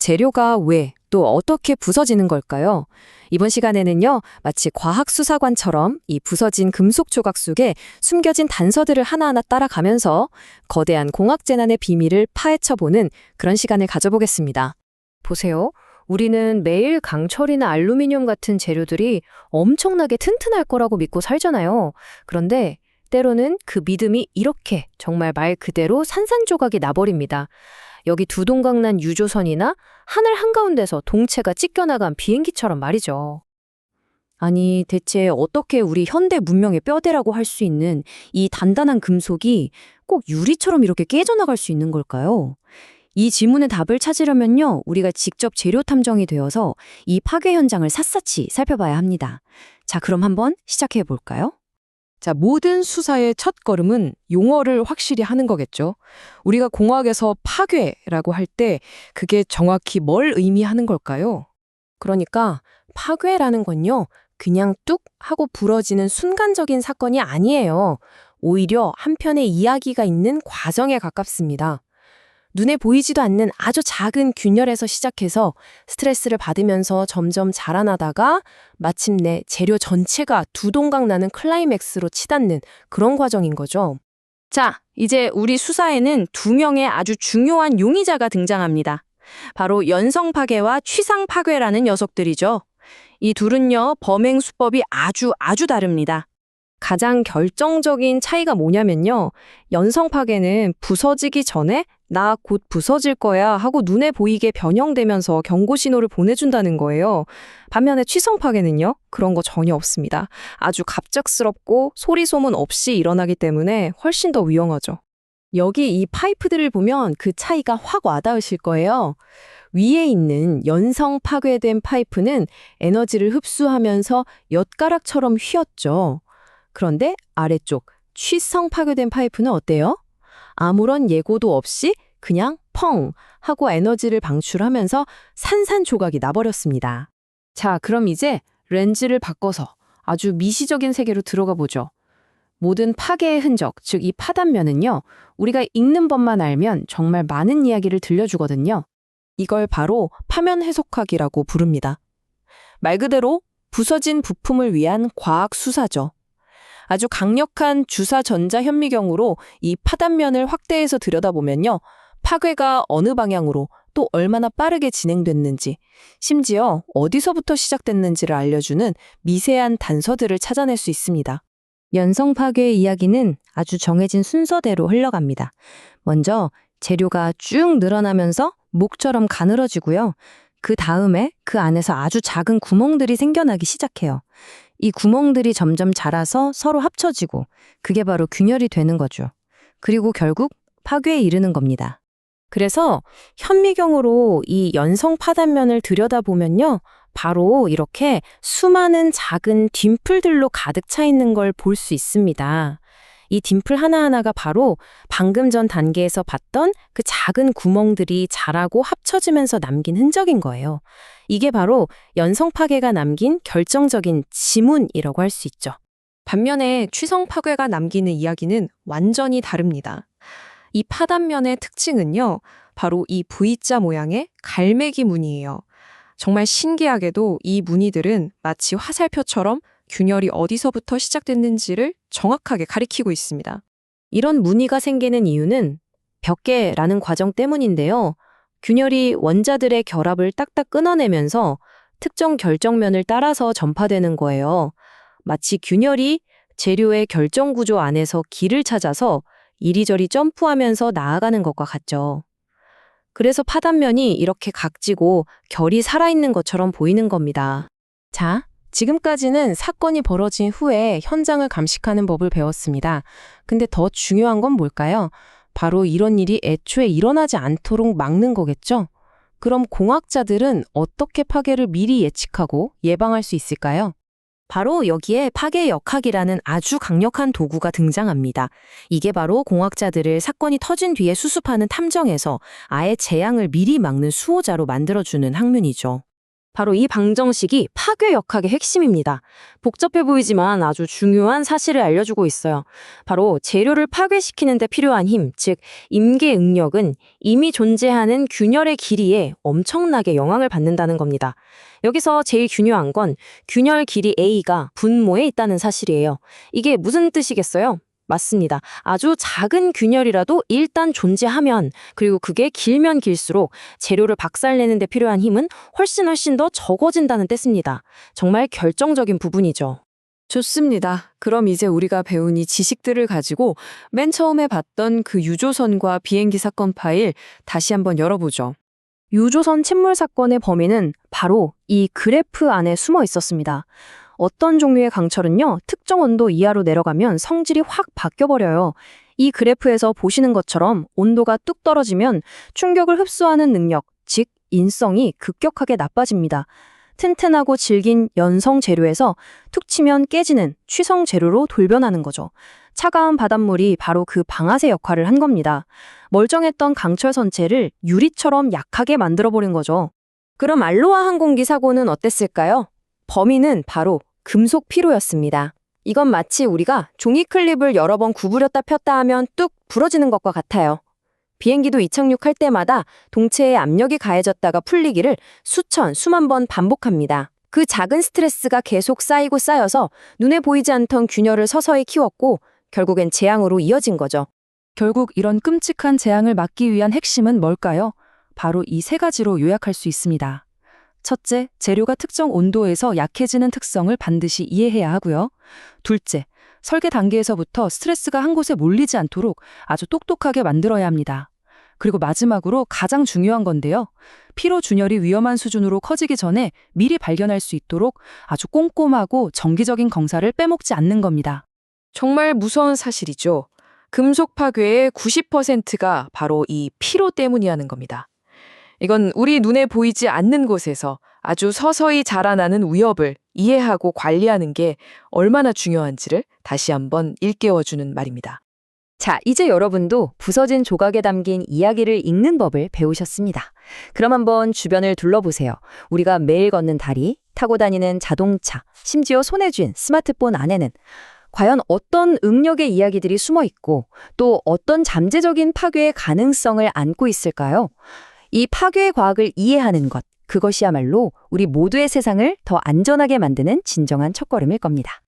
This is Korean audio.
재료가 왜, 또 어떻게 부서지는 걸까요? 이번 시간에는요, 마치 과학 수사관처럼 이 부서진 금속 조각 속에 숨겨진 단서들을 하나하나 따라가면서 거대한 공학 재난의 비밀을 파헤쳐보는 그런 시간을 가져보겠습니다. 보세요. 우리는 매일 강철이나 알루미늄 같은 재료들이 엄청나게 튼튼할 거라고 믿고 살잖아요. 그런데 때로는 그 믿음이 이렇게 정말 말 그대로 산산조각이 나버립니다. 여기 두동강난 유조선이나 하늘 한가운데서 동체가 찢겨나간 비행기처럼 말이죠. 아니, 대체 어떻게 우리 현대 문명의 뼈대라고 할 수 있는 이 단단한 금속이 꼭 유리처럼 이렇게 깨져나갈 수 있는 걸까요? 이 질문의 답을 찾으려면요, 우리가 직접 재료 탐정이 되어서 이 파괴 현장을 샅샅이 살펴봐야 합니다. 자, 그럼 한번 시작해 볼까요? 자, 모든 수사의 첫걸음은 용어를 확실히 하는 거겠죠. 우리가 공학에서 파괴라고 할 때 그게 정확히 뭘 의미하는 걸까요? 그러니까 파괴라는 건요, 그냥 뚝 하고 부러지는 순간적인 사건이 아니에요. 오히려 한편의 이야기가 있는 과정에 가깝습니다. 눈에 보이지도 않는 아주 작은 균열에서 시작해서 스트레스를 받으면서 점점 자라나다가 마침내 재료 전체가 두동강 나는 클라이맥스로 치닫는 그런 과정인 거죠. 자, 이제 우리 수사에는 두 명의 아주 중요한 용의자가 등장합니다. 바로 연성파괴와 취상파괴라는 녀석들이죠. 이 둘은요, 범행 수법이 아주 다릅니다. 가장 결정적인 차이가 뭐냐면요, 연성파괴는 부서지기 전에 나 곧 부서질 거야 하고 눈에 보이게 변형되면서 경고 신호를 보내준다는 거예요. 반면에 취성파괴는요, 그런 거 전혀 없습니다. 아주 갑작스럽고 소리 소문 없이 일어나기 때문에 훨씬 더 위험하죠. 여기 이 파이프들을 보면 그 차이가 확 와닿으실 거예요. 위에 있는 연성 파괴된 파이프는 에너지를 흡수하면서 엿가락처럼 휘었죠. 그런데 아래쪽 취성 파괴된 파이프는 어때요? 아무런 예고도 없이 그냥 펑 하고 에너지를 방출하면서 산산조각이 나버렸습니다. 자, 그럼 이제 렌즈를 바꿔서 아주 미시적인 세계로 들어가 보죠. 모든 파괴의 흔적, 즉 이 파단면은요, 우리가 읽는 법만 알면 정말 많은 이야기를 들려주거든요. 이걸 바로 파면 해석학이라고 부릅니다. 말 그대로 부서진 부품을 위한 과학 수사죠. 아주 강력한 주사 전자 현미경으로 이 파단면을 확대해서 들여다보면요, 파괴가 어느 방향으로 또 얼마나 빠르게 진행됐는지, 심지어 어디서부터 시작됐는지를 알려주는 미세한 단서들을 찾아낼 수 있습니다. 연성 파괴의 이야기는 아주 정해진 순서대로 흘러갑니다. 먼저 재료가 쭉 늘어나면서 목처럼 가늘어지고요. 그 다음에 그 안에서 아주 작은 구멍들이 생겨나기 시작해요. 이 구멍들이 점점 자라서 서로 합쳐지고 그게 바로 균열이 되는 거죠. 그리고 결국 파괴에 이르는 겁니다. 그래서 현미경으로 이 연성 파단면을 들여다보면요, 바로 이렇게 수많은 작은 딤플들로 가득 차 있는 걸 볼 수 있습니다. 이 딤플 하나하나가 바로 방금 전 단계에서 봤던 그 작은 구멍들이 자라고 합쳐지면서 남긴 흔적인 거예요. 이게 바로 연성 파괴가 남긴 결정적인 지문이라고 할 수 있죠. 반면에 취성 파괴가 남기는 이야기는 완전히 다릅니다. 이 파단면의 특징은요, 바로 이 V자 모양의 갈매기 무늬예요. 정말 신기하게도 이 무늬들은 마치 화살표처럼 균열이 어디서부터 시작됐는지를 정확하게 가리키고 있습니다. 이런 무늬가 생기는 이유는 벽계라는 과정 때문인데요. 균열이 원자들의 결합을 딱딱 끊어내면서 특정 결정면을 따라서 전파되는 거예요. 마치 균열이 재료의 결정 구조 안에서 길을 찾아서 이리저리 점프하면서 나아가는 것과 같죠. 그래서 파단면이 이렇게 각지고 결이 살아있는 것처럼 보이는 겁니다. 자, 지금까지는 사건이 벌어진 후에 현장을 감식하는 법을 배웠습니다. 근데 더 중요한 건 뭘까요? 바로 이런 일이 애초에 일어나지 않도록 막는 거겠죠? 그럼 공학자들은 어떻게 파괴를 미리 예측하고 예방할 수 있을까요? 바로 여기에 파괴 역학이라는 아주 강력한 도구가 등장합니다. 이게 바로 공학자들을 사건이 터진 뒤에 수습하는 탐정에서 아예 재앙을 미리 막는 수호자로 만들어주는 학문이죠. 바로 이 방정식이 파괴역학의 핵심입니다. 복잡해 보이지만 아주 중요한 사실을 알려주고 있어요. 바로 재료를 파괴시키는 데 필요한 힘, 즉 임계응력은 이미 존재하는 균열의 길이에 엄청나게 영향을 받는다는 겁니다. 여기서 제일 중요한 건 균열 길이 A가 분모에 있다는 사실이에요. 이게 무슨 뜻이겠어요? 맞습니다. 아주 작은 균열이라도 일단 존재하면, 그리고 그게 길면 길수록 재료를 박살내는 데 필요한 힘은 훨씬 더 적어진다는 뜻입니다. 정말 결정적인 부분이죠. 좋습니다. 그럼 이제 우리가 배운 이 지식들을 가지고 맨 처음에 봤던 그 유조선과 비행기 사건 파일 다시 한번 열어보죠. 유조선 침몰 사건의 범인은 바로 이 그래프 안에 숨어 있었습니다. 어떤 종류의 강철은요, 특정 온도 이하로 내려가면 성질이 확 바뀌어버려요. 이 그래프에서 보시는 것처럼 온도가 뚝 떨어지면 충격을 흡수하는 능력, 즉 인성이 급격하게 나빠집니다. 튼튼하고 질긴 연성 재료에서 툭 치면 깨지는 취성 재료로 돌변하는 거죠. 차가운 바닷물이 바로 그 방아쇠 역할을 한 겁니다. 멀쩡했던 강철 선체를 유리처럼 약하게 만들어버린 거죠. 그럼 알로하 항공기 사고는 어땠을까요? 범인은 바로 금속 피로였습니다. 이건 마치 우리가 종이 클립을 여러 번 구부렸다 폈다 하면 뚝 부러지는 것과 같아요. 비행기도 이착륙할 때마다 동체에 압력이 가해졌다가 풀리기를 수만 번 반복합니다. 그 작은 스트레스가 계속 쌓이고 쌓여서 눈에 보이지 않던 균열을 서서히 키웠고 결국엔 재앙으로 이어진 거죠. 결국 이런 끔찍한 재앙을 막기 위한 핵심은 뭘까요? 바로 이 세 가지로 요약할 수 있습니다. 첫째, 재료가 특정 온도에서 약해지는 특성을 반드시 이해해야 하고요. 둘째, 설계 단계에서부터 스트레스가 한 곳에 몰리지 않도록 아주 똑똑하게 만들어야 합니다. 그리고 마지막으로 가장 중요한 건데요. 피로 준열이 위험한 수준으로 커지기 전에 미리 발견할 수 있도록 아주 꼼꼼하고 정기적인 검사를 빼먹지 않는 겁니다. 정말 무서운 사실이죠. 금속 파괴의 90%가 바로 이 피로 때문이라는 겁니다. 이건 우리 눈에 보이지 않는 곳에서 아주 서서히 자라나는 위협을 이해하고 관리하는 게 얼마나 중요한지를 다시 한번 일깨워주는 말입니다. 자, 이제 여러분도 부서진 조각에 담긴 이야기를 읽는 법을 배우셨습니다. 그럼 한번 주변을 둘러보세요. 우리가 매일 걷는 다리, 타고 다니는 자동차, 심지어 손에 쥔 스마트폰 안에는 과연 어떤 응력의 이야기들이 숨어 있고 또 어떤 잠재적인 파괴의 가능성을 안고 있을까요? 이 파괴의 과학을 이해하는 것, 그것이야말로 우리 모두의 세상을 더 안전하게 만드는 진정한 첫걸음일 겁니다.